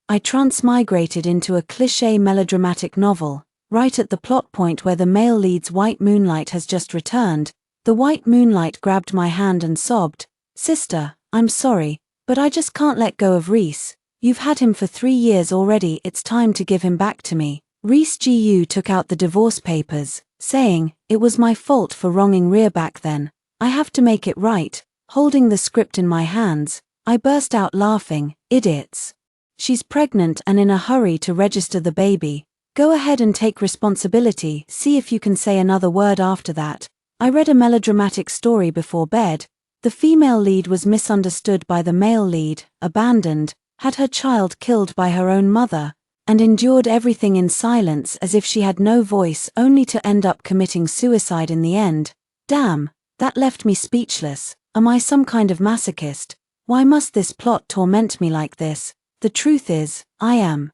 I transmigrated into a cliché melodramatic novel, right at the plot point where the male lead's white moonlight has just returned. The white moonlight grabbed my hand and sobbed, "Sister, I'm sorry, but I just can't let go of Reese. You've had him for 3 years already, it's time to give him back to me." Reese Gu took out the divorce papers, saying, "It was my fault for wronging Rhea back then. I have to make it right." Holding the script in my hands, I burst out laughing, "Idiots. She's pregnant and in a hurry to register the baby. Go ahead and take responsibility, see if you can say another word after that." I read a melodramatic story before bed. The female lead was misunderstood by the male lead, abandoned, had her child killed by her own mother, and endured everything in silence as if she had no voice, only to end up committing suicide in the end. Damn, that left me speechless. Am I some kind of masochist? Why must this plot torment me like this? The truth is, I am.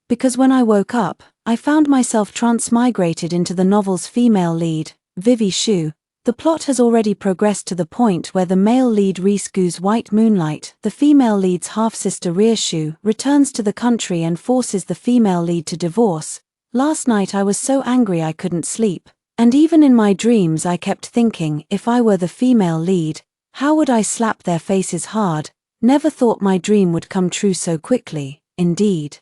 Because when I woke up, I found myself transmigrated into the novel's female lead, Vivi Shu. The plot has already progressed to the point where the male lead Reese Gu's white moonlight, the female lead's half-sister Rhea Shu, returns to the country and forces the female lead to divorce. Last night I was so angry I couldn't sleep, and even in my dreams I kept thinking, if I were the female lead, how would I slap their faces hard? Never thought my dream would come true so quickly. Indeed.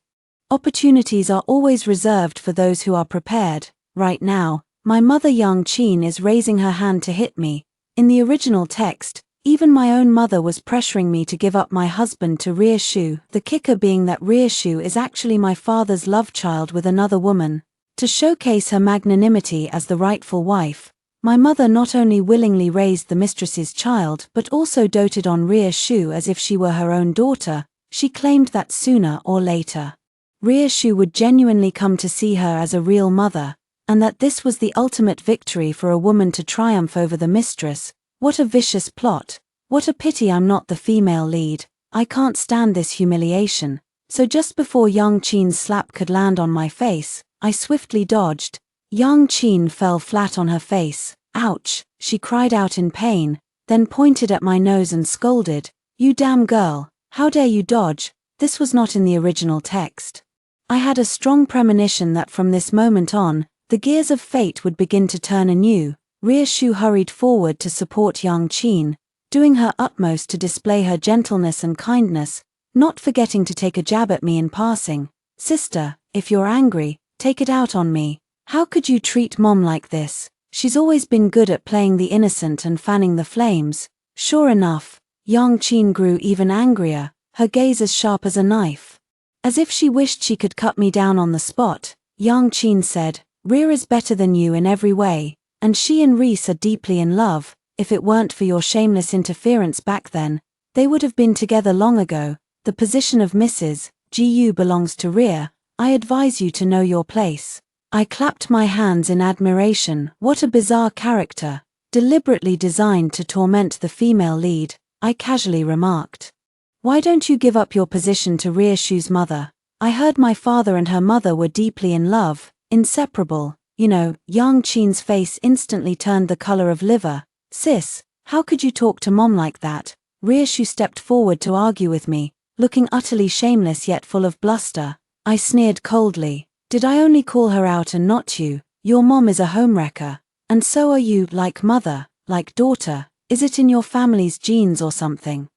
Opportunities are always reserved for those who are prepared. Right now, my mother Yang Qin is raising her hand to hit me. In the original text, even my own mother was pressuring me to give up my husband to Rhea Shu, the kicker being that Rhea Shu is actually my father's love child with another woman. To showcase her magnanimity as the rightful wife, my mother not only willingly raised the mistress's child but also doted on Rhea Shu as if she were her own daughter. She claimed that sooner or later, Rhea Shu would genuinely come to see her as a real mother, and that this was the ultimate victory for a woman to triumph over the mistress. What a vicious plot. What a pity I'm not the female lead. I can't stand this humiliation. So just before Yang Qin's slap could land on my face, I swiftly dodged. Yang Qin fell flat on her face. "Ouch," she cried out in pain, then pointed at my nose and scolded, "You damn girl, how dare you dodge?" This was not in the original text. I had a strong premonition that from this moment on, the gears of fate would begin to turn anew. Rhea Shu hurried forward to support Yang Qin, doing her utmost to display her gentleness and kindness, not forgetting to take a jab at me in passing. "Sister, if you're angry, take it out on me. How could you treat Mom like this? She's always been good at playing the innocent and fanning the flames." Sure enough, Yang Qin grew even angrier, her gaze as sharp as a knife. As if she wished she could cut me down on the spot, Yang Qin said, "Rhea is better than you in every way, and she and Reese are deeply in love. If it weren't for your shameless interference back then, they would have been together long ago. The position of Mrs. Gu belongs to Rhea. I advise you to know your place." I clapped my hands in admiration. What a bizarre character, deliberately designed to torment the female lead. I casually remarked, "Why don't you give up your position to Rhea Shu's mother? I heard my father and her mother were deeply in love, inseparable, you know." Yang Qin's face instantly turned the color of liver. "Sis, how could you talk to Mom like that?" Rhea Shu stepped forward to argue with me, looking utterly shameless yet full of bluster. I sneered coldly. "Did I only call her out and not you? Your mom is a homewrecker, and so are you. Like mother, like daughter. Is it in your family's genes or something?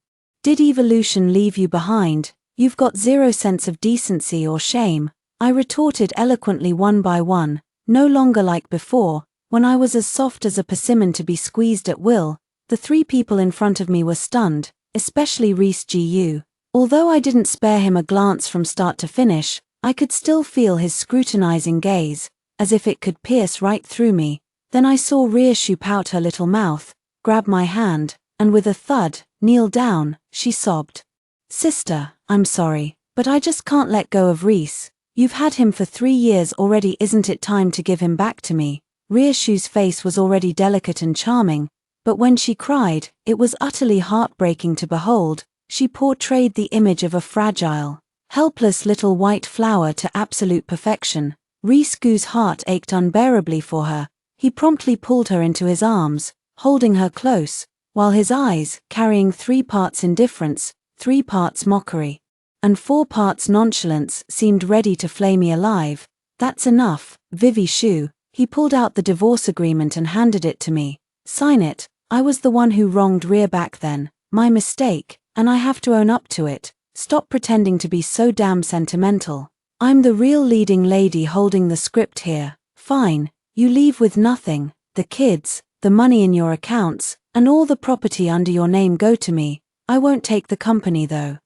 Did evolution leave you behind? You've got zero sense of decency or shame." I retorted eloquently one by one, no longer like before, when I was as soft as a persimmon to be squeezed at will. The 3 people in front of me were stunned, especially Reese Gu. Although I didn't spare him a glance from start to finish, I could still feel his scrutinizing gaze, as if it could pierce right through me. Then I saw Rhea Shu pout her little mouth, grab my hand, and with a thud, kneel down. She sobbed, "Sister, I'm sorry, but I just can't let go of Reese. You've had him for 3 years already, isn't it time to give him back to me?" Rhea Shu's face was already delicate and charming, but when she cried, it was utterly heartbreaking to behold. She portrayed the image of a fragile, helpless little white flower to absolute perfection. Reese Gu's heart ached unbearably for her. He promptly pulled her into his arms, holding her close, while his eyes, carrying 3 parts indifference, 3 parts mockery, and 4 parts nonchalance seemed ready to flay me alive. That's enough, Vivi Shu. He pulled out the divorce agreement and handed it to me. Sign it. I was the one who wronged Rhea back then. My mistake, and I have to own up to it. Stop pretending to be so damn sentimental. I'm the real leading lady holding the script here. Fine, you leave with nothing. The kids, the money in your accounts, and all the property under your name go to me. I won't take the company though.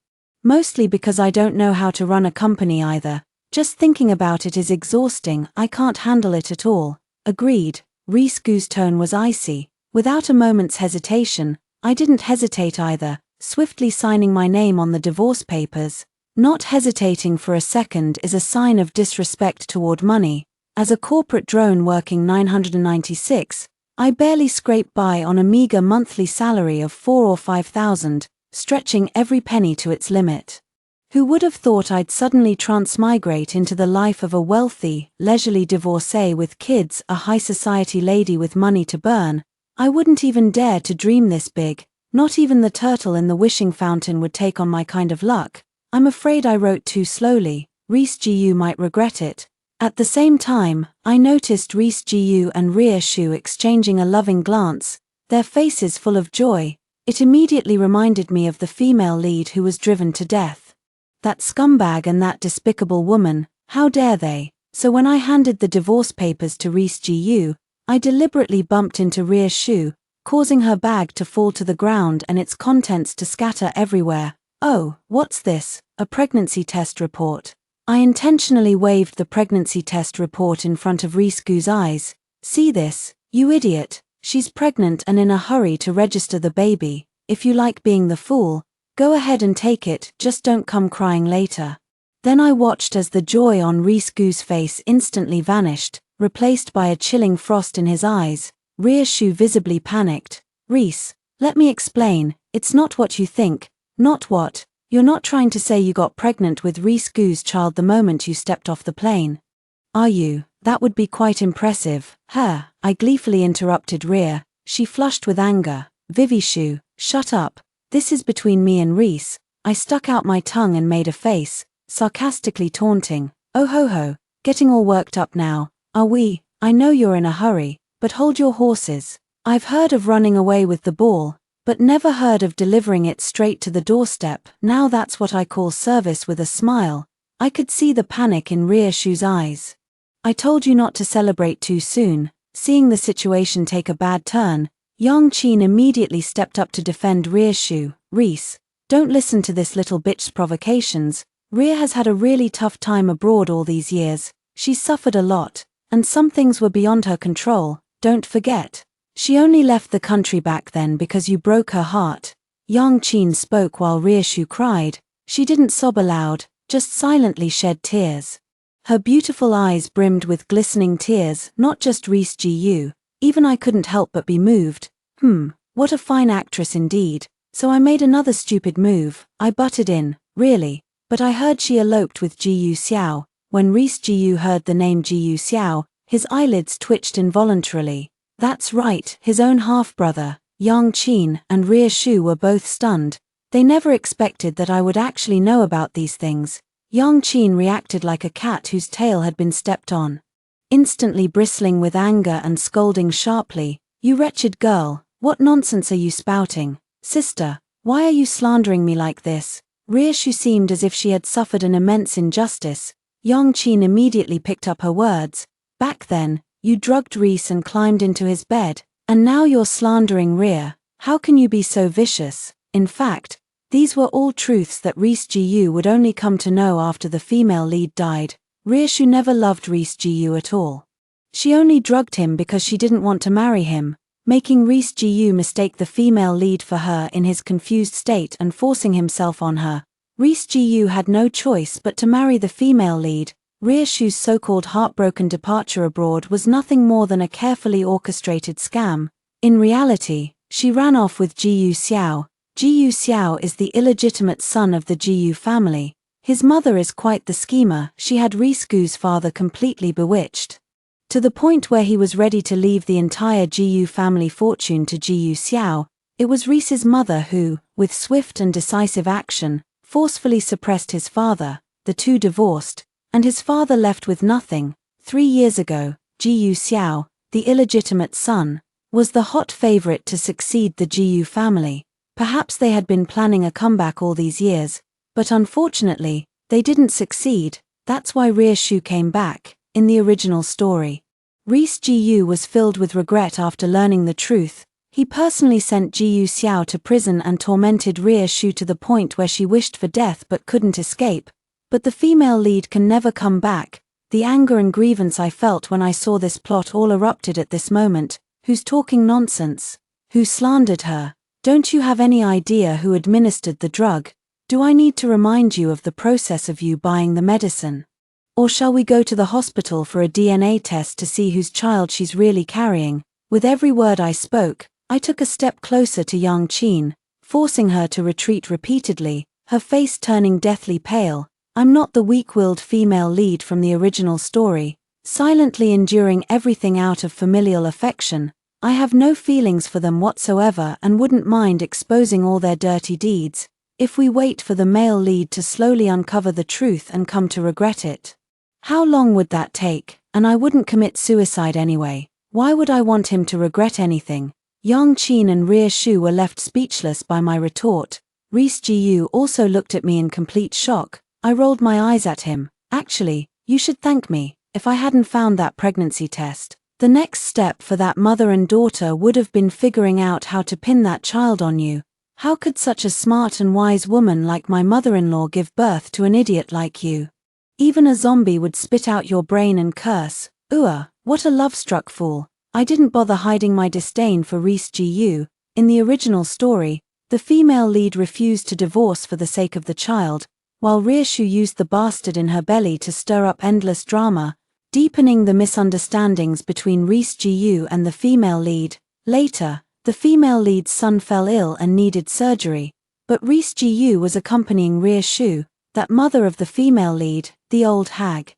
Mostly because I don't know how to run a company either. Just thinking about it is exhausting. I can't handle it at all. Agreed. Rhys Gu's tone was icy. Without a moment's hesitation, I didn't hesitate either, swiftly signing my name on the divorce papers. Not hesitating for a second is a sign of disrespect toward money. As a corporate drone working 996, I barely scrape by on a meager monthly salary of 4 or 5,000, stretching every penny to its limit. Who would have thought I'd suddenly transmigrate into the life of a wealthy, leisurely divorcee with kids, a high society lady with money to burn? I wouldn't even dare to dream this big. Not even the turtle in the wishing fountain would take on my kind of luck. I'm afraid I wrote too slowly. Rhys Gu might regret it. At the same time, I noticed Rhys Gu and Rhea Shu exchanging a loving glance, their faces full of joy. It immediately reminded me of the female lead who was driven to death. That scumbag and that despicable woman, how dare they? So when I handed the divorce papers to Rhys Gu, I deliberately bumped into Rhea Shu, causing her bag to fall to the ground and its contents to scatter everywhere. Oh, what's this? A pregnancy test report. I intentionally waved the pregnancy test report in front of Rhys Gu's eyes. See this, you idiot. She's pregnant and in a hurry to register the baby. If you like being the fool, go ahead and take it, just don't come crying later. Then I watched as the joy on Rhys Gu's face instantly vanished, replaced by a chilling frost in his eyes. Rhea Shu visibly panicked. Rhys, let me explain, it's not what you think. Not what? You're not trying to say you got pregnant with Rhys Gu's child the moment you stepped off the plane? Are you? That would be quite impressive. I gleefully interrupted Rhea. She flushed with anger. Vivi Shu, shut up. This is between me and Rhys. I stuck out my tongue and made a face, sarcastically taunting. Oh ho ho, getting all worked up now, are we? I know you're in a hurry, but hold your horses. I've heard of running away with the ball, but never heard of delivering it straight to the doorstep. Now that's what I call service with a smile. I could see the panic in Rhea Shu's eyes. I told you not to celebrate too soon. Seeing the situation take a bad turn, Yang Qin immediately stepped up to defend Rhea Shu. Rhys, don't listen to this little bitch's provocations. Rhea has had a really tough time abroad all these years. She's suffered a lot, and some things were beyond her control, don't forget. She only left the country back then because you broke her heart. Yang Qin spoke while Rhea Shu cried. She didn't sob aloud, just silently shed tears. Her beautiful eyes brimmed with glistening tears, not just Rhys Gu. Even I couldn't help but be moved. What a fine actress indeed. So I made another stupid move. I butted in, really. But I heard she eloped with Jiyu Xiao. When Rhys Gu heard the name Jiyu Xiao, his eyelids twitched involuntarily. That's right, his own half-brother, Yang Qin, and Rhea Shu were both stunned. They never expected that I would actually know about these things. Yang Qin reacted like a cat whose tail had been stepped on. Instantly bristling with anger and scolding sharply, "You wretched girl, what nonsense are you spouting? Sister, why are you slandering me like this?" Rhea Shu seemed as if she had suffered an immense injustice. Yang Qin immediately picked up her words. "Back then, you drugged Rhys and climbed into his bed, and now you're slandering Rhea. How can you be so vicious?" In fact, these were all truths that Rhys Gu would only come to know after the female lead died. Rhea Shu never loved Rhys Gu at all. She only drugged him because she didn't want to marry him, making Rhys Gu mistake the female lead for her in his confused state and forcing himself on her. Rhys Gu had no choice but to marry the female lead. Rhea Shu's so-called heartbroken departure abroad was nothing more than a carefully orchestrated scam. In reality, she ran off with Jiyu Xiao. Jiyu Xiao is the illegitimate son of the Jiyu family. His mother is quite the schemer. She had Rhys Gu's father completely bewitched, to the point where he was ready to leave the entire Jiyu family fortune to Jiyu Xiao. It was Rhys's mother who, with swift and decisive action, forcefully suppressed his father, the two divorced, and his father left with nothing. 3 years ago, Jiyu Xiao, the illegitimate son, was the hot favorite to succeed the Jiyu family. Perhaps they had been planning a comeback all these years, but unfortunately, they didn't succeed. That's why Rieshu came back. In the original story, Reese Jiyu was filled with regret after learning the truth. He personally sent Jiyu Xiao to prison and tormented Rieshu to the point where she wished for death but couldn't escape. But the female lead can never come back. The anger and grievance I felt when I saw this plot all erupted at this moment. Who's talking nonsense? Who slandered her? Don't you have any idea who administered the drug? Do I need to remind you of the process of you buying the medicine? Or shall we go to the hospital for a DNA test to see whose child she's really carrying? With every word I spoke, I took a step closer to Yang Qin, forcing her to retreat repeatedly, her face turning deathly pale. I'm not the weak-willed female lead from the original story, silently enduring everything out of familial affection. I have no feelings for them whatsoever and wouldn't mind exposing all their dirty deeds, if we wait for the male lead to slowly uncover the truth and come to regret it. How long would that take? And I wouldn't commit suicide anyway. Why would I want him to regret anything? Yang Qin and Rieshu were left speechless by my retort. Reese Jiyu also looked at me in complete shock. I rolled my eyes at him. Actually, you should thank me. If I hadn't found that pregnancy test, the next step for that mother and daughter would have been figuring out how to pin that child on you. How could such a smart and wise woman like my mother-in-law give birth to an idiot like you? Even a zombie would spit out your brain and curse. What a love-struck fool. I didn't bother hiding my disdain for Reese Jiyu. In the original story, the female lead refused to divorce for the sake of the child, while Rieshu used the bastard in her belly to stir up endless drama, deepening the misunderstandings between Reese Jiyu and the female lead. Later, the female lead's son fell ill and needed surgery, but Reese Jiyu was accompanying Rieshu, that mother of the female lead, the old hag.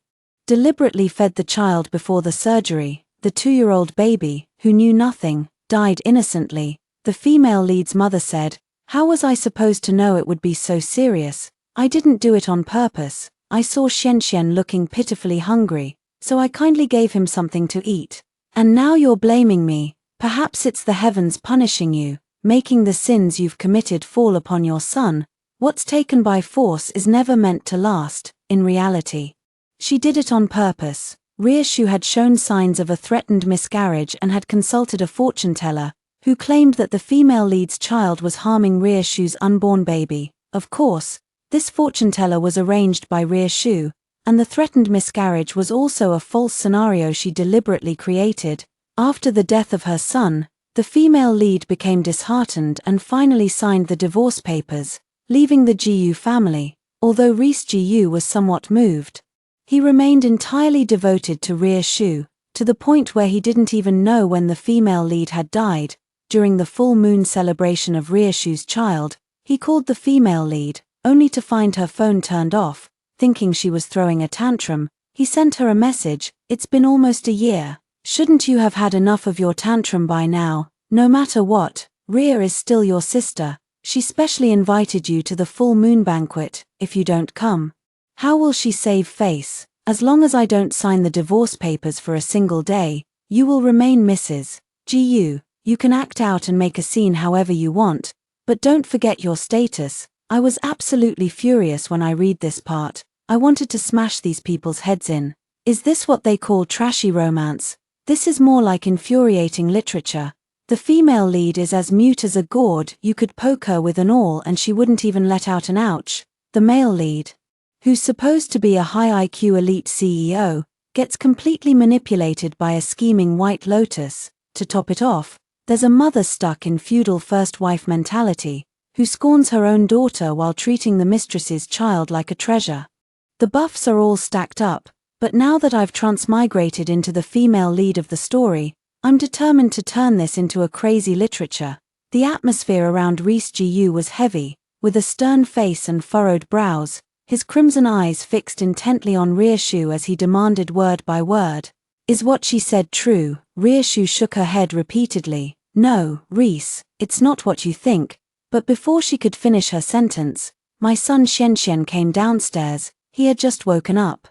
Deliberately fed the child before the surgery. The 2-year-old baby, who knew nothing, died innocently. The female lead's mother said, "How was I supposed to know it would be so serious? I didn't do it on purpose. I saw Xianxian looking pitifully hungry, so I kindly gave him something to eat. And now you're blaming me. Perhaps it's the heavens punishing you, making the sins you've committed fall upon your son. What's taken by force is never meant to last, in reality. She did it on purpose." Rieshu had shown signs of a threatened miscarriage and had consulted a fortune teller, who claimed that the female lead's child was harming Rieshu's unborn baby. Of course, this fortune teller was arranged by Rieshu, and the threatened miscarriage was also a false scenario she deliberately created. After the death of her son, the female lead became disheartened and finally signed the divorce papers, leaving the Jiyu family. Although Reese Jiyu was somewhat moved, he remained entirely devoted to Rieshu, to the point where he didn't even know when the female lead had died. During the full moon celebration of Rieshu's child, he called the female lead, only to find her phone turned off. Thinking she was throwing a tantrum, he sent her a message, "It's been almost a year. Shouldn't you have had enough of your tantrum by now? No matter what, Ria is still your sister. She specially invited you to the full moon banquet. If you don't come, how will she save face? As long as I don't sign the divorce papers for a single day, you will remain Mrs. Jiyu. You can act out and make a scene however you want, but don't forget your status." I was absolutely furious when I read this part. I wanted to smash these people's heads in. Is this what they call trashy romance? This is more like infuriating literature. The female lead is as mute as a gourd. You could poke her with an awl and she wouldn't even let out an ouch. The male lead, who's supposed to be a high IQ elite CEO, gets completely manipulated by a scheming White Lotus. To top it off, there's a mother stuck in feudal first wife mentality, who scorns her own daughter while treating the mistress's child like a treasure. The buffs are all stacked up, but now that I've transmigrated into the female lead of the story, I'm determined to turn this into a crazy literature. The atmosphere around Reese Jiyu was heavy, with a stern face and furrowed brows, his crimson eyes fixed intently on Rieshu as he demanded word by word. "Is what she said true?" Rieshu shook her head repeatedly. "No, Reese, it's not what you think." But before she could finish her sentence, My son Xian came downstairs. He had just woken up.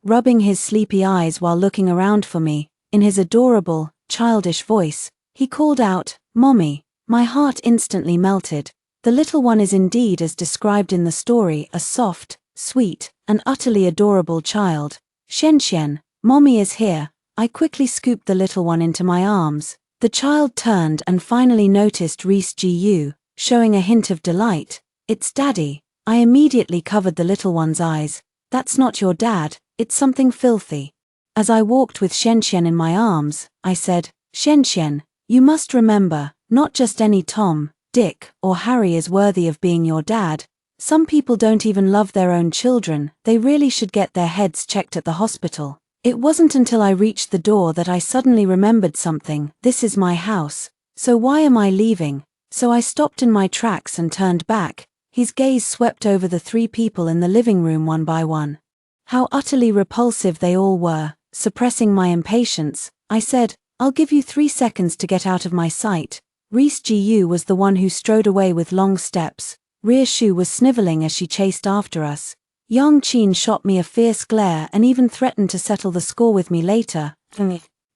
Rubbing his sleepy eyes while looking around for me, in his adorable, childish voice, he called out, "Mommy." My heart instantly melted. The little one is indeed as described in the story, a soft, sweet, and utterly adorable child. "Xian, Mommy is here." I quickly scooped the little one into my arms. The child turned and finally noticed Reese Gu, showing a hint of delight. "It's Daddy." I immediately covered the little one's eyes. "That's not your dad, it's something filthy." As I walked with Xian in my arms, I said, "Xian, you must remember, not just any Tom, Dick, or Harry is worthy of being your dad. Some people don't even love their own children. They really should get their heads checked at the hospital." It wasn't until I reached the door that I suddenly remembered something. This is my house. So why am I leaving? So I stopped in my tracks and turned back. His gaze swept over the 3 people in the living room one by one. How utterly repulsive they all were. Suppressing my impatience, I said, "I'll give you 3 seconds to get out of my sight." Reese Gu was the one who strode away with long steps. Ria Shu was sniveling as she chased after us. Yang Qin shot me a fierce glare and even threatened to settle the score with me later.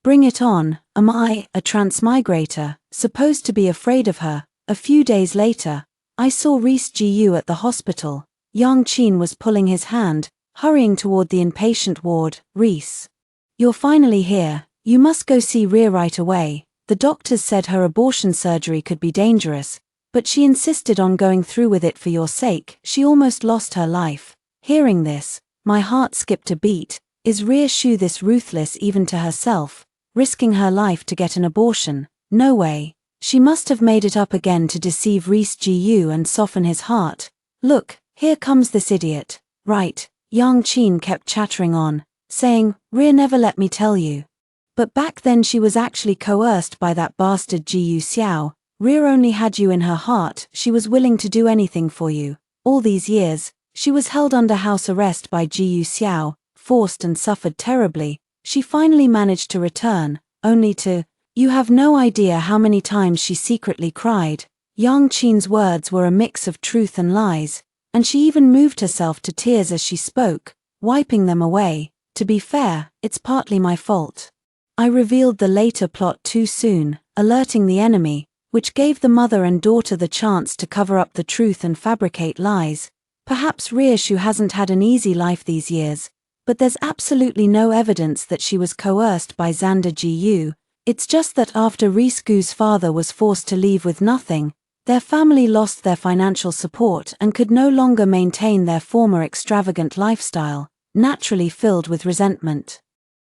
Bring it on. Am I, a transmigrator, supposed to be afraid of her? A few days later, I saw Reese Gu at the hospital. Yang Qin was pulling his hand, hurrying toward the inpatient ward. "Reese, you're finally here. You must go see Ria right away. The doctors said her abortion surgery could be dangerous, but she insisted on going through with it for your sake. She almost lost her life." Hearing this, my heart skipped a beat. Is Ria Shu this ruthless even to herself, risking her life to get an abortion? No way. She must have made it up again to deceive Reese Gu and soften his heart. "Look, here comes this idiot." "Right." Yang Qin kept chattering on, saying, "Ria never let me tell you. But back then she was actually coerced by that bastard Jiu Xiao. Ria only had you in her heart. She was willing to do anything for you. All these years, she was held under house arrest by Jiu Xiao, forced and suffered terribly. She finally managed to return, only to... You have no idea how many times she secretly cried." Yang Qin's words were a mix of truth and lies, and she even moved herself to tears as she spoke, wiping them away. "To be fair, it's partly my fault. I revealed the later plot too soon, alerting the enemy, which gave the mother and daughter the chance to cover up the truth and fabricate lies. Perhaps Ria Shu hasn't had an easy life these years, but there's absolutely no evidence that she was coerced by Xander Gu. It's just that after Reese Gu's father was forced to leave with nothing, their family lost their financial support and could no longer maintain their former extravagant lifestyle, naturally filled with resentment.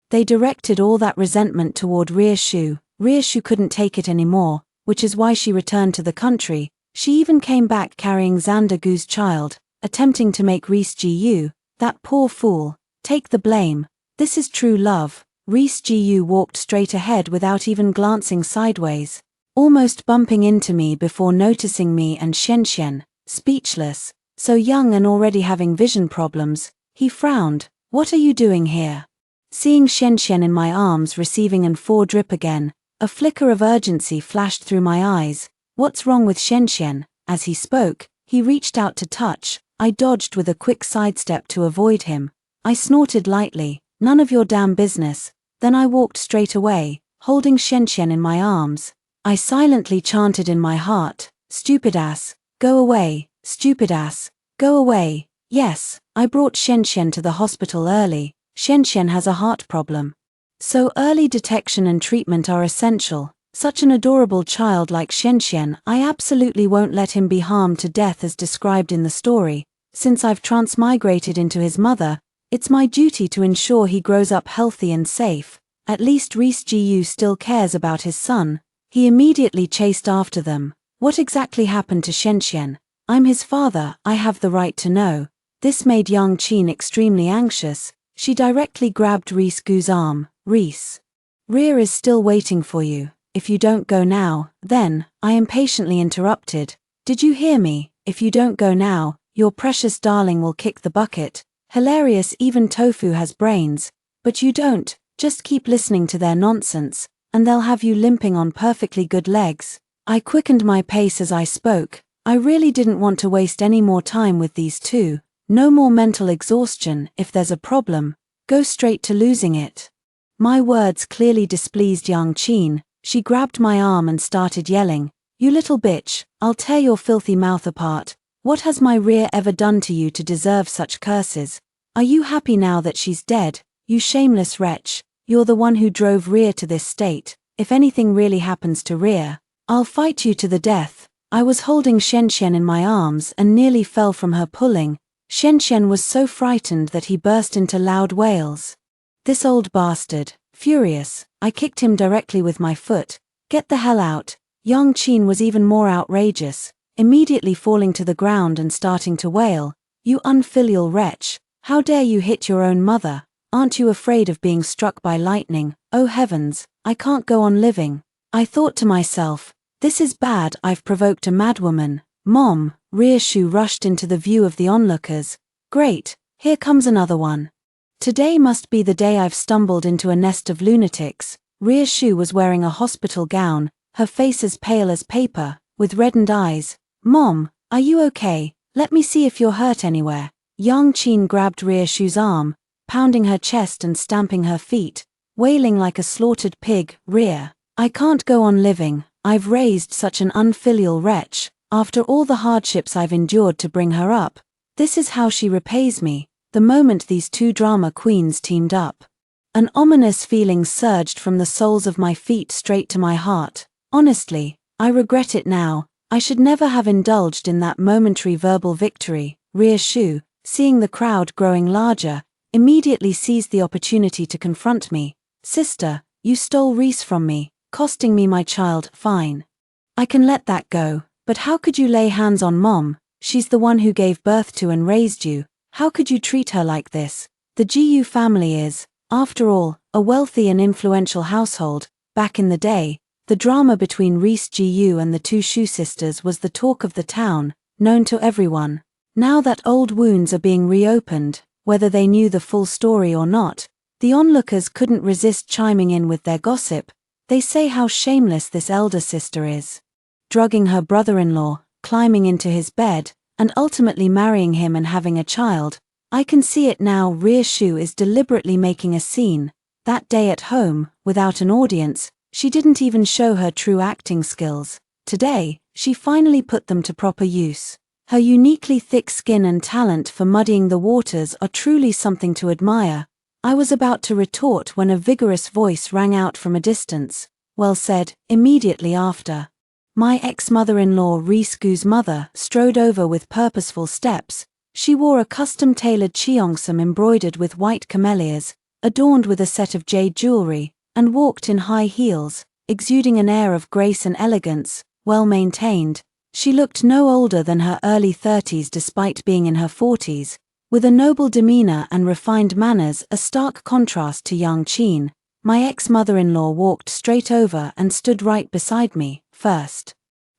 They directed all that resentment toward Ria Shu. Ria Shu couldn't take it anymore, which is why she returned to the country. She even came back carrying Xander Gu's child, attempting to make Reese Gu, that poor fool, take the blame. This is true love. Reese Gu walked straight ahead without even glancing sideways, almost bumping into me before noticing me and Xian, speechless, so young and already having vision problems. He frowned. "What are you doing here?" Seeing Xian in my arms receiving an 4 drip again, a flicker of urgency flashed through my eyes. "What's wrong with Xian?" As he spoke, he reached out to touch. I dodged with a quick sidestep to avoid him. I snorted lightly, "None of your damn business." Then I walked straight away, holding Xian in my arms. I silently chanted in my heart, "Stupid ass, go away, stupid ass, go away." Yes, I brought Xian to the hospital early. Xian has a heart problem. So early detection and treatment are essential. Such an adorable child like Xian, I absolutely won't let him be harmed to death as described in the story. Since I've transmigrated into his mother, it's my duty to ensure he grows up healthy and safe. At least Reese Gu still cares about his son. He immediately chased after them. "What exactly happened to Xian? I'm his father, I have the right to know." This made Yang Qin extremely anxious. She directly grabbed Reese Gu's arm. "Reese, Ria is still waiting for you. If you don't go now, then," I impatiently interrupted. "Did you hear me? If you don't go now, your precious darling will kick the bucket. Hilarious, even tofu has brains. But you don't, just keep listening to their nonsense, and they'll have you limping on perfectly good legs." I quickened my pace as I spoke. I really didn't want to waste any more time with these two. No more mental exhaustion. If there's a problem, go straight to losing it. My words clearly displeased Yang Qin. She grabbed my arm and started yelling, "You little bitch, I'll tear your filthy mouth apart. What has my Rhea ever done to you to deserve such curses? Are you happy now that she's dead? You shameless wretch, you're the one who drove Rhea to this state. If anything really happens to Rhea, I'll fight you to the death." I was holding Xianxian in my arms and nearly fell from her pulling. Xianxian was so frightened that he burst into loud wails. This old bastard. Furious, I kicked him directly with my foot. "Get the hell out." Yang Qin was even more outrageous, immediately falling to the ground and starting to wail, "You unfilial wretch, how dare you hit your own mother? Aren't you afraid of being struck by lightning? Oh heavens, I can't go on living." I thought to myself, this is bad, I've provoked a madwoman. "Mom," Rhea Shu rushed into the view of the onlookers. "Great, here comes another one. Today must be the day I've stumbled into a nest of lunatics." Rhea Shu was wearing a hospital gown, her face as pale as paper, with reddened eyes. "Mom, are you okay? Let me see if you're hurt anywhere." Yang Qin grabbed Rhea Shu's arm, pounding her chest and stamping her feet, wailing like a slaughtered pig. "Rhea, I can't go on living. I've raised such an unfilial wretch. After all the hardships I've endured to bring her up, this is how she repays me." The moment these two drama queens teamed up, an ominous feeling surged from the soles of my feet straight to my heart. Honestly, I regret it now. I should never have indulged in that momentary verbal victory. Rhea Shu, seeing the crowd growing larger, immediately seized the opportunity to confront me. "Sister, you stole Reese from me, costing me my child." "Fine. I can let that go, but how could you lay hands on Mom? She's the one who gave birth to and raised you. How could you treat her like this?" The GU family is, after all, a wealthy and influential household. Back in the day, the drama between Reese GU and the two Shu sisters was the talk of the town, known to everyone. Now that old wounds are being reopened, whether they knew the full story or not, the onlookers couldn't resist chiming in with their gossip. They say how shameless this elder sister is, drugging her brother-in-law, climbing into his bed, and ultimately marrying him and having a child. I can see it now. Rhea Shu is deliberately making a scene. That day at home, without an audience, she didn't even show her true acting skills. Today, she finally put them to proper use. Her uniquely thick skin and talent for muddying the waters are truly something to admire. I was about to retort when a vigorous voice rang out from a distance. "Well said." Immediately after, my ex-mother-in-law Reese Gu's mother strode over with purposeful steps. She wore a custom-tailored cheongsam embroidered with white camellias, adorned with a set of jade jewelry, and walked in high heels, exuding an air of grace and elegance, well maintained. She looked no older than her early 30s despite being in her 40s, with a noble demeanor and refined manners, a stark contrast to Yang Qin. My ex-mother-in-law walked straight over and stood right beside me. First,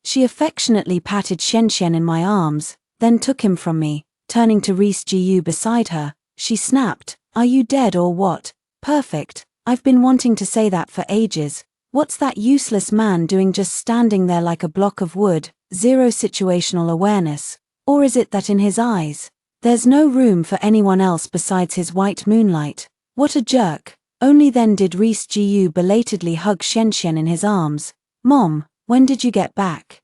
she affectionately patted Xianxian in my arms, then took him from me. Turning to Reese Gu beside her, she snapped, "Are you dead or what?" "Perfect. I've been wanting to say that for ages. What's that useless man doing just standing there like a block of wood? Zero situational awareness. Or is it that in his eyes, there's no room for anyone else besides his white moonlight? What a jerk." Only then did Reese Gu belatedly hug Xianxian in his arms. "Mom, when did you get back?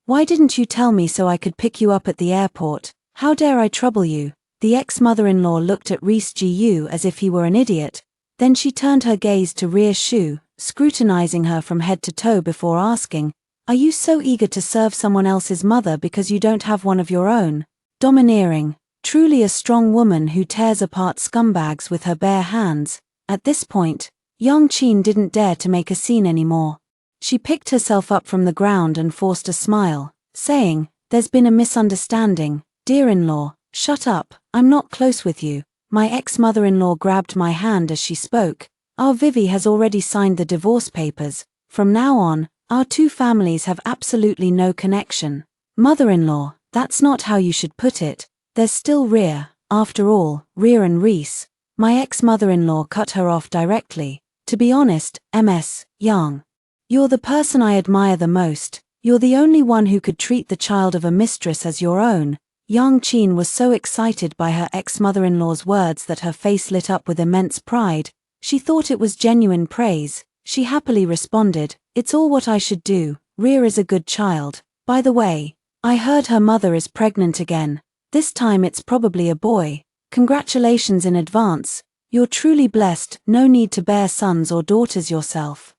Why didn't you tell me so I could pick you up at the airport? How dare I trouble you?" The ex-mother-in-law looked at Reese Gu as if he were an idiot. Then she turned her gaze to Rhea Shu, scrutinizing her from head to toe before asking, "Are you so eager to serve someone else's mother because you don't have one of your own?" Domineering. Truly a strong woman who tears apart scumbags with her bare hands. At this point, Yang Qin didn't dare to make a scene anymore. She picked herself up from the ground and forced a smile, saying, "There's been a misunderstanding. Dear-in-law, shut up, I'm not close with you." My ex-mother-in-law grabbed my hand as she spoke. "Our Vivi has already signed the divorce papers. From now on, our two families have absolutely no connection." "Mother-in-law, that's not how you should put it. There's still Rhea. After all, Rhea and Reese." My ex-mother-in-law cut her off directly. "To be honest, Ms. Yang, you're the person I admire the most. You're the only one who could treat the child of a mistress as your own." Yang Qin was so excited by her ex-mother-in-law's words that her face lit up with immense pride. She thought it was genuine praise. She happily responded, "It's all what I should do. Ria is a good child. By the way, I heard her mother is pregnant again. This time it's probably a boy. Congratulations in advance. You're truly blessed, no need to bear sons or daughters yourself.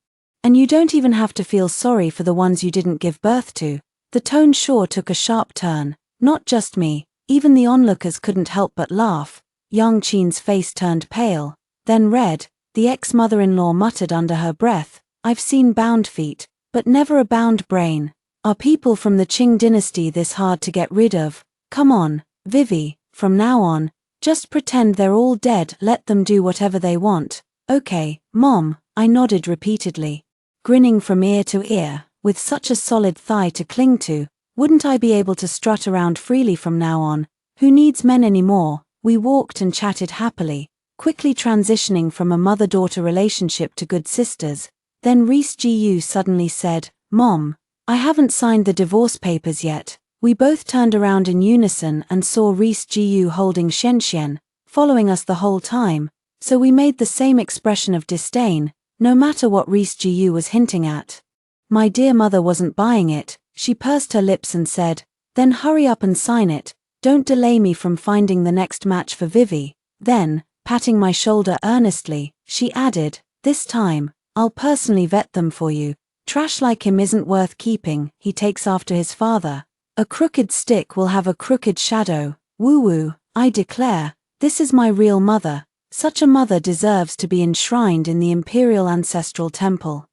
And you don't even have to feel sorry for the ones you didn't give birth to." The tone sure took a sharp turn. Not just me, even the onlookers couldn't help but laugh. Yang Qin's face turned pale, then red. The ex-mother-in-law muttered under her breath, "I've seen bound feet, but never a bound brain. Are people from the Qing dynasty this hard to get rid of? Come on, Vivi, from now on, just pretend they're all dead, let them do whatever they want." "Okay, Mom," I nodded repeatedly, grinning from ear to ear. With such a solid thigh to cling to, wouldn't I be able to strut around freely from now on? Who needs men anymore? We walked and chatted happily, quickly transitioning from a mother-daughter relationship to good sisters. Then Reese Gu suddenly said, "Mom, I haven't signed the divorce papers yet." We both turned around in unison and saw Reese Gu holding Shenxian, following us the whole time, so we made the same expression of disdain, no matter what Reese Gu was hinting at. My dear mother wasn't buying it. She pursed her lips and said, "Then hurry up and sign it. Don't delay me from finding the next match for Vivi." Then, patting my shoulder earnestly, she added, "This time, I'll personally vet them for you. Trash like him isn't worth keeping, he takes after his father. A crooked stick will have a crooked shadow. Woo-woo, I declare, this is my real mother. Such a mother deserves to be enshrined in the imperial ancestral temple."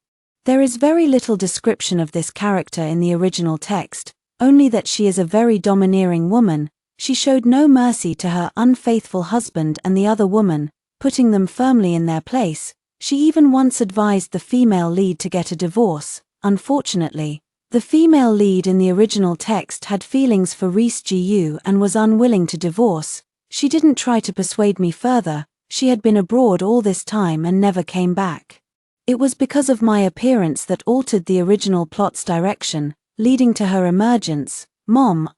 There is very little description of this character in the original text, only that she is a very domineering woman. She showed no mercy to her unfaithful husband and the other woman, putting them firmly in their place. She even once advised the female lead to get a divorce. Unfortunately, the female lead in the original text had feelings for Reese Gu and was unwilling to divorce. She didn't try to persuade me further. She had been abroad all this time and never came back. It was because of my appearance that altered the original plot's direction, leading to her emergence. "Mom,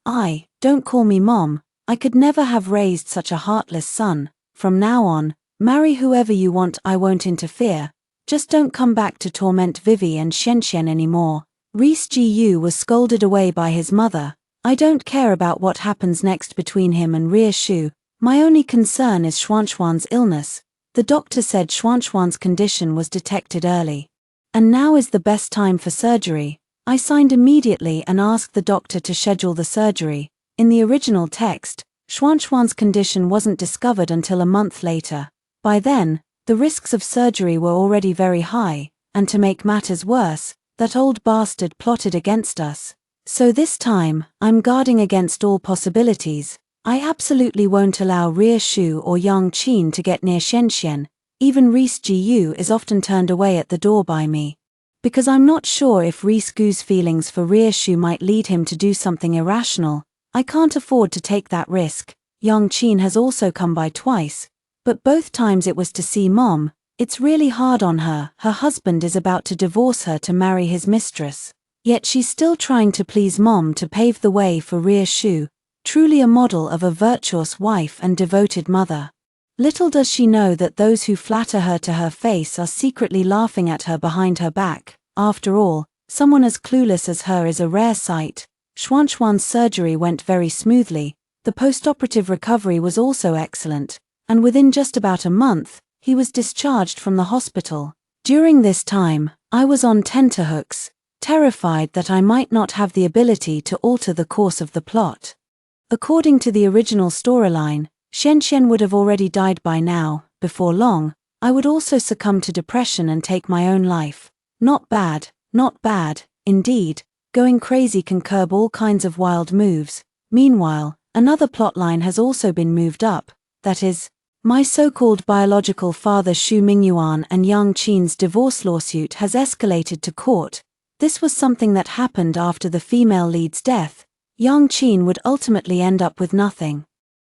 don't call me Mom. I could never have raised such a heartless son. From now on, marry whoever you want, I won't interfere. Just don't come back to torment Vivi and Shenxian anymore." Reese Gu was scolded away by his mother. "I don't care about what happens next between him and Ria Shu. My only concern is Xuanxuan's illness. The doctor said Xuanxuan's condition was detected early. And now is the best time for surgery." I signed immediately and asked the doctor to schedule the surgery. In the original text, Xuanxuan's condition wasn't discovered until a month later. By then, the risks of surgery were already very high, and to make matters worse, that old bastard plotted against us. So this time, I'm guarding against all possibilities. I absolutely won't allow Ria Shu or Yang Qin to get near Shenxian. Even Reese Gu is often turned away at the door by me. Because I'm not sure if Reese Gu's feelings for Ria Shu might lead him to do something irrational. I can't afford to take that risk. Yang Qin has also come by twice, but both times it was to see Mom. It's really hard on her. Her husband is about to divorce her to marry his mistress. Yet she's still trying to please Mom to pave the way for Ria Shu, truly a model of a virtuous wife and devoted mother. Little does she know that those who flatter her to her face are secretly laughing at her behind her back. After all, someone as clueless as her is a rare sight. Xuanxuan's surgery went very smoothly. The post-operative recovery was also excellent, and within just about a month, he was discharged from the hospital. During this time, I was on tenterhooks, terrified that I might not have the ability to alter the course of the plot. According to the original storyline, Shenxian would have already died by now. Before long, I would also succumb to depression and take my own life. Not bad, indeed. Going crazy can curb all kinds of wild moves. Meanwhile, another plotline has also been moved up, that is, my so-called biological father Xu Mingyuan and Yang Qin's divorce lawsuit has escalated to court. This was something that happened after the female lead's death. Yang Qin would ultimately end up with nothing.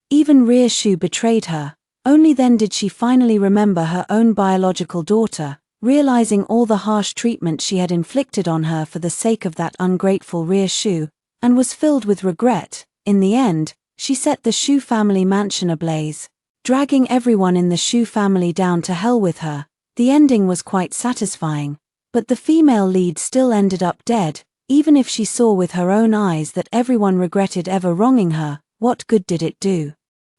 Even Ria Shu betrayed her. Only then did she finally remember her own biological daughter. realizing all the harsh treatment she had inflicted on her for the sake of that ungrateful Rhea Shu, and was filled with regret. In the end, she set the Shu family mansion ablaze, dragging everyone in the Shu family down to hell with her. The ending was quite satisfying, but the female lead still ended up dead. Even if she saw with her own eyes that everyone regretted ever wronging her, what good did it do?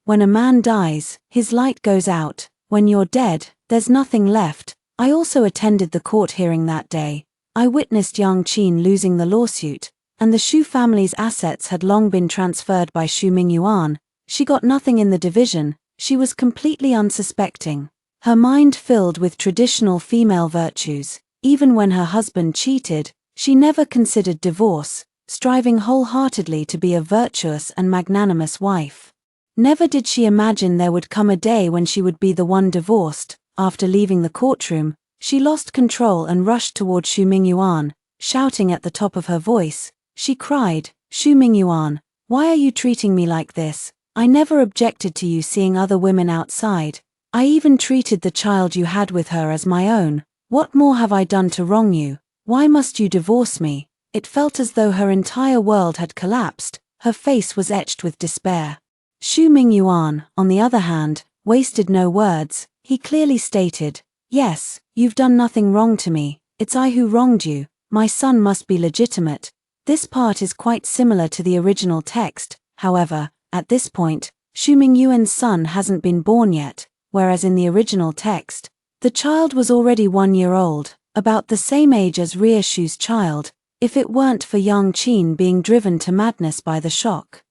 When a man dies, his light goes out. When you're dead, there's nothing left. I also attended the court hearing that day. I witnessed Yang Qin losing the lawsuit, and the Shu family's assets had long been transferred by Xu Mingyuan. She got nothing in the division. She was completely unsuspecting. Her mind filled with traditional female virtues. Even when her husband cheated, she never considered divorce, striving wholeheartedly to be a virtuous and magnanimous wife. Never did she imagine there would come a day when she would be the one divorced. After leaving the courtroom, she lost control and rushed toward Xu Mingyuan, shouting at the top of her voice. She cried, "Xu Mingyuan, why are you treating me like this? I never objected to you seeing other women outside. I even treated the child you had with her as my own. What more have I done to wrong you? Why must you divorce me?" It felt as though her entire world had collapsed. Her face was etched with despair. Xu Mingyuan, on the other hand, wasted no words. He clearly stated, "Yes, you've done nothing wrong to me. It's I who wronged you. My son must be legitimate." This part is quite similar to the original text. However, at this point, Xu Mingyuan's son hasn't been born yet, whereas in the original text, the child was already 1 year old, about the same age as Rhea Shu's child. If it weren't for Yang Qin being driven to madness by the shock,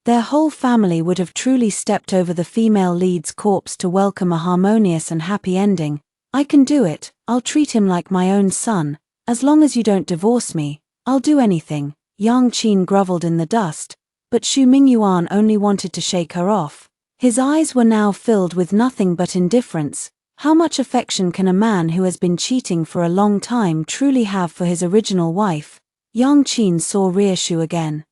their whole family would have truly stepped over the female lead's corpse to welcome a harmonious and happy ending. "I can do it. I'll treat him like my own son. As long as you don't divorce me, I'll do anything." Yang Qin groveled in the dust, but Xu Mingyuan only wanted to shake her off. His eyes were now filled with nothing but indifference. How much affection can a man who has been cheating for a long time truly have for his original wife? Yang Qin saw Rhea Shu again,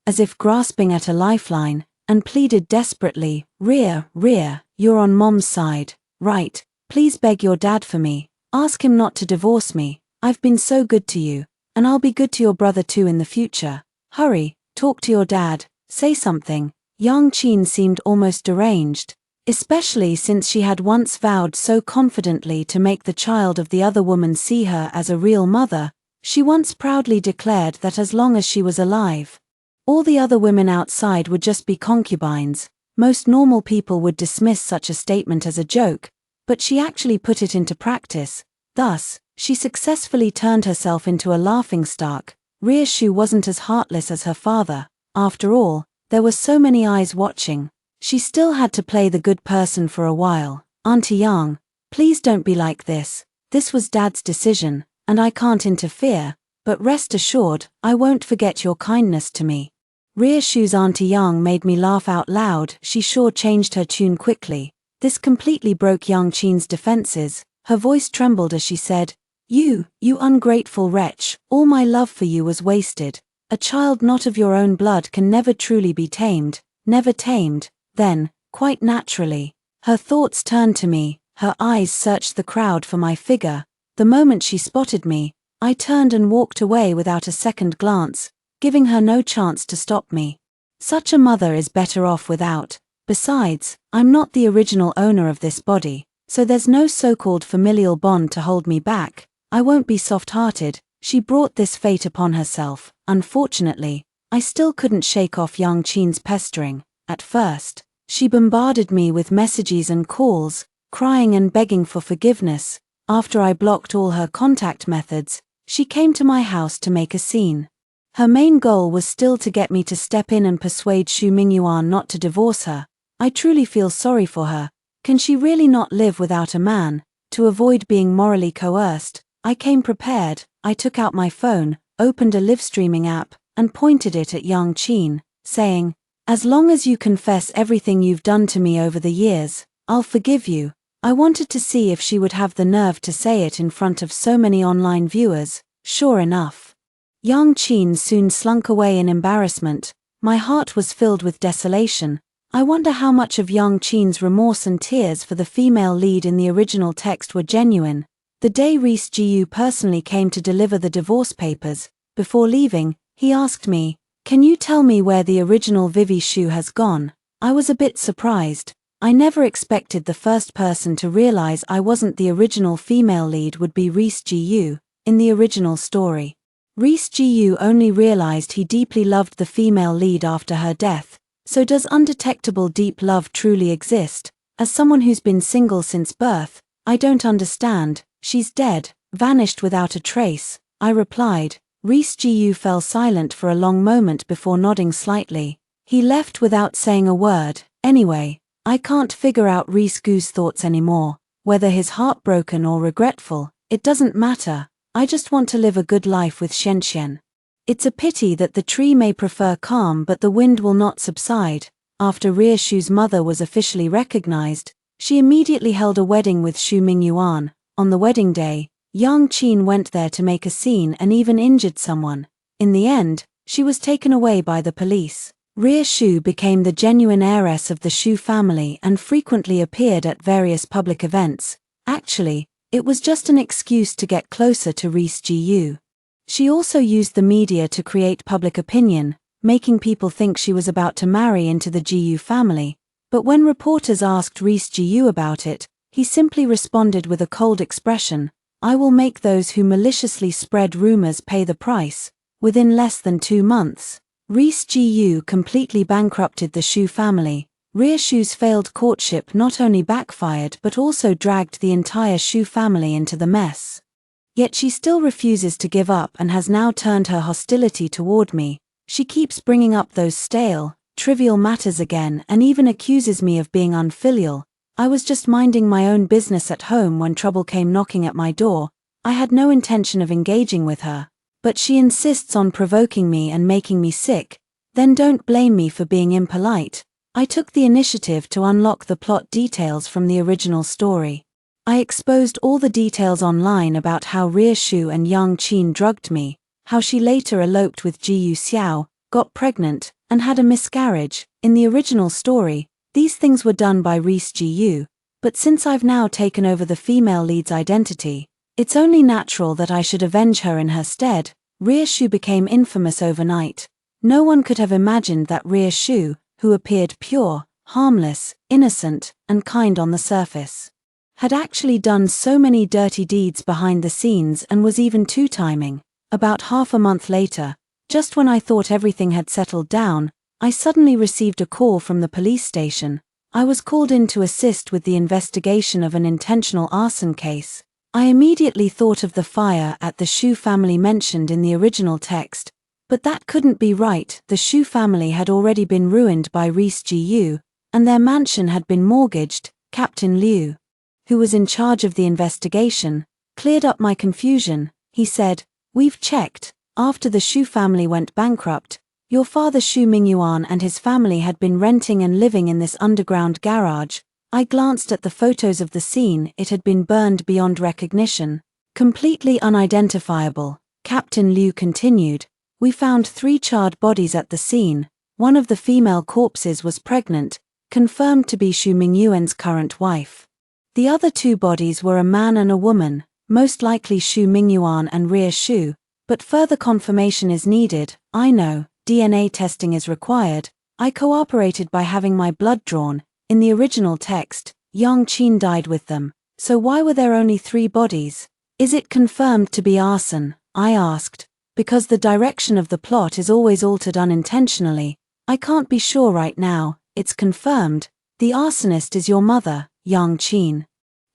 as if grasping at a lifeline, and pleaded desperately, Rhea, you're on Mom's side, right? Please beg your dad for me. Ask him not to divorce me. I've been so good to you, and I'll be good to your brother too in the future. Hurry, talk to your dad, say something." Yang Qin seemed almost deranged, especially since she had once vowed so confidently to make the child of the other woman see her as a real mother. She once proudly declared that as long as she was alive, all the other women outside would just be concubines. Most normal people would dismiss such a statement as a joke, but she actually put it into practice. Thus, she successfully turned herself into a laughingstock. Rhea Shu wasn't as heartless as her father. After all, there were so many eyes watching. She still had to play the good person for a while. "Auntie Yang, please don't be like this. This was Dad's decision, and I can't interfere, but rest assured, I won't forget your kindness to me." Rhea Shu's Auntie Yang made me laugh out loud. She sure changed her tune quickly. This completely broke Yang Qin's defenses. Her voice trembled as she said, You ungrateful wretch, all my love for you was wasted. A child not of your own blood can never truly be tamed, never tamed." Then, quite naturally, her thoughts turned to me. Her eyes searched the crowd for my figure. The moment she spotted me, I turned and walked away without a second glance, giving her no chance to stop me. Such a mother is better off without. Besides, I'm not the original owner of this body, so there's no so-called familial bond to hold me back. I won't be soft-hearted. She brought this fate upon herself. Unfortunately, I still couldn't shake off Yang Qin's pestering. At first, she bombarded me with messages and calls, crying and begging for forgiveness. After I blocked all her contact methods, she came to my house to make a scene. Her main goal was still to get me to step in and persuade Xu Mingyuan not to divorce her. I truly feel sorry for her. Can she really not live without a man? To avoid being morally coerced, I came prepared. I took out my phone, opened a live streaming app, and pointed it at Yang Qin, saying, "As long as you confess everything you've done to me over the years, I'll forgive you." I wanted to see if she would have the nerve to say it in front of so many online viewers. Sure enough, Yang Qin soon slunk away in embarrassment. My heart was filled with desolation. I wonder how much of Yang Qin's remorse and tears for the female lead in the original text were genuine. The day Reese Gu personally came to deliver the divorce papers, before leaving, he asked me, "Can you tell me where the original Vivi Shu has gone?" I was a bit surprised. I never expected the first person to realize I wasn't the original female lead would be Reese Gu, in the original story. Reese Gu only realized he deeply loved the female lead after her death. So does undetectable deep love truly exist? As someone who's been single since birth, I don't understand. She's dead, vanished without a trace, I replied. Reese Gu fell silent for a long moment before nodding slightly. He left without saying a word. Anyway, I can't figure out Reese Gu's thoughts anymore. Whether he's heartbroken or regretful, it doesn't matter. I just want to live a good life with Xianxian. It's a pity that the tree may prefer calm but the wind will not subside. After Ria Shu's mother was officially recognized, she immediately held a wedding with Xu Mingyuan. On the wedding day, Yang Qin went there to make a scene and even injured someone. In the end, she was taken away by the police. Ria Shu became the genuine heiress of the Shu family and frequently appeared at various public events. Actually, it was just an excuse to get closer to Reese Gu. She also used the media to create public opinion, making people think she was about to marry into the Gu family. But when reporters asked Reese Gu about it, he simply responded with a cold expression, "I will make those who maliciously spread rumors pay the price." Within less than 2 months, Reese Gu completely bankrupted the Shu family. Ria Shu's failed courtship not only backfired but also dragged the entire Shu family into the mess. Yet she still refuses to give up and has now turned her hostility toward me. She keeps bringing up those stale, trivial matters again and even accuses me of being unfilial. I was just minding my own business at home when trouble came knocking at my door. I had no intention of engaging with her. But she insists on provoking me and making me sick. Then don't blame me for being impolite. I took the initiative to unlock the plot details from the original story. I exposed all the details online about how Ria Shu and Yang Qin drugged me, how she later eloped with Jiyu Xiao, got pregnant, and had a miscarriage. In the original story, these things were done by Reese Gu, but since I've now taken over the female lead's identity, it's only natural that I should avenge her in her stead. Ria Shu became infamous overnight. No one could have imagined that Ria Shu, who appeared pure, harmless, innocent, and kind on the surface, had actually done so many dirty deeds behind the scenes and was even two-timing. About half a month later, just when I thought everything had settled down, I suddenly received a call from the police station. I was called in to assist with the investigation of an intentional arson case. I immediately thought of the fire at the Shu family mentioned in the original text, but that couldn't be right. The Shu family had already been ruined by Reese Gu, and their mansion had been mortgaged. Captain Liu, who was in charge of the investigation, cleared up my confusion. He said, "We've checked. After the Shu family went bankrupt, your father Xu Mingyuan and his family had been renting and living in this underground garage." I glanced at the photos of the scene. It had been burned beyond recognition, completely unidentifiable. Captain Liu continued, "We found 3 charred bodies at the scene. One of the female corpses was pregnant, confirmed to be Xu Mingyuan's current wife. The other 2 bodies were a man and a woman, most likely Xu Mingyuan and Ria Shu, but further confirmation is needed. I know, DNA testing is required." I cooperated by having my blood drawn. In the original text, Yang Qin died with them, so why were there only 3 bodies? Is it confirmed to be arson? I asked. Because the direction of the plot is always altered unintentionally. I can't be sure right now. It's confirmed. The arsonist is your mother, Yang Qin.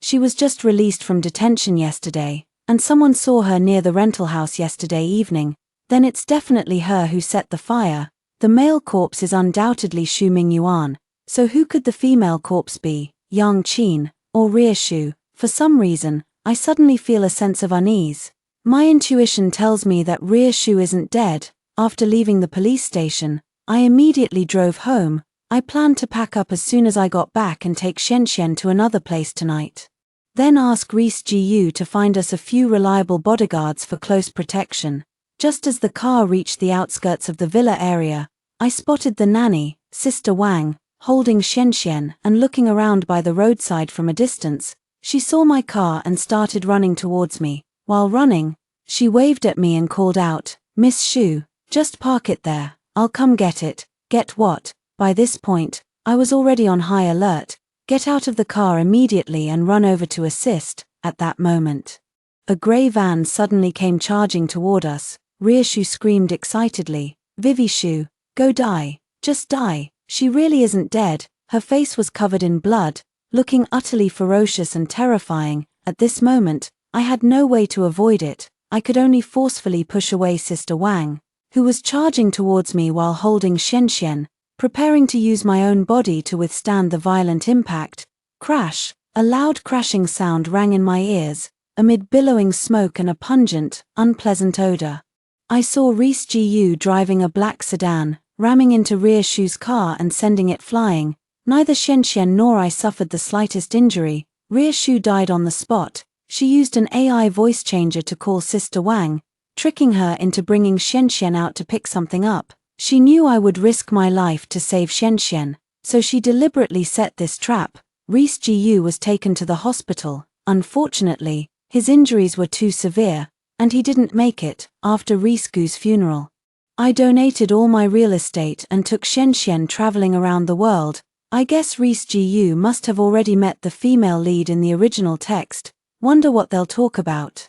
She was just released from detention yesterday, and someone saw her near the rental house yesterday evening. Then it's definitely her who set the fire. The male corpse is undoubtedly Xu Mingyuan, so who could the female corpse be? Yang Qin, or Ria Shu? For some reason, I suddenly feel a sense of unease. My intuition tells me that Ria Shu isn't dead. After leaving the police station, I immediately drove home. I planned to pack up as soon as I got back and take Xianxian to another place tonight. Then ask Reese Gu to find us a few reliable bodyguards for close protection. Just as the car reached the outskirts of the villa area, I spotted the nanny, Sister Wang, holding Xianxian and looking around by the roadside from a distance. She saw my car and started running towards me. While running, she waved at me and called out, "Miss Shu, just park it there, I'll come get it." Get what? By this point, I was already on high alert. Get out of the car immediately and run over to assist. At that moment, a grey van suddenly came charging toward us. Shu screamed excitedly, "Vivi Shu, go die, just die." She really isn't dead. Her face was covered in blood, looking utterly ferocious and terrifying. At this moment, I had no way to avoid it. I could only forcefully push away Sister Wang, who was charging towards me while holding Xianxian, preparing to use my own body to withstand the violent impact. Crash! A loud crashing sound rang in my ears, amid billowing smoke and a pungent, unpleasant odor. I saw Reese Gu driving a black sedan, ramming into Shu's car and sending it flying. Neither Xianxian nor I suffered the slightest injury. Shu died on the spot. She used an AI voice changer to call Sister Wang, tricking her into bringing Xianxian out to pick something up. She knew I would risk my life to save Xianxian, so she deliberately set this trap. Reese Gu was taken to the hospital. Unfortunately, his injuries were too severe, and he didn't make it. After Reese Gu's funeral, I donated all my real estate and took Xianxian traveling around the world. I guess Reese Gu must have already met the female lead in the original text. Wonder what they'll talk about.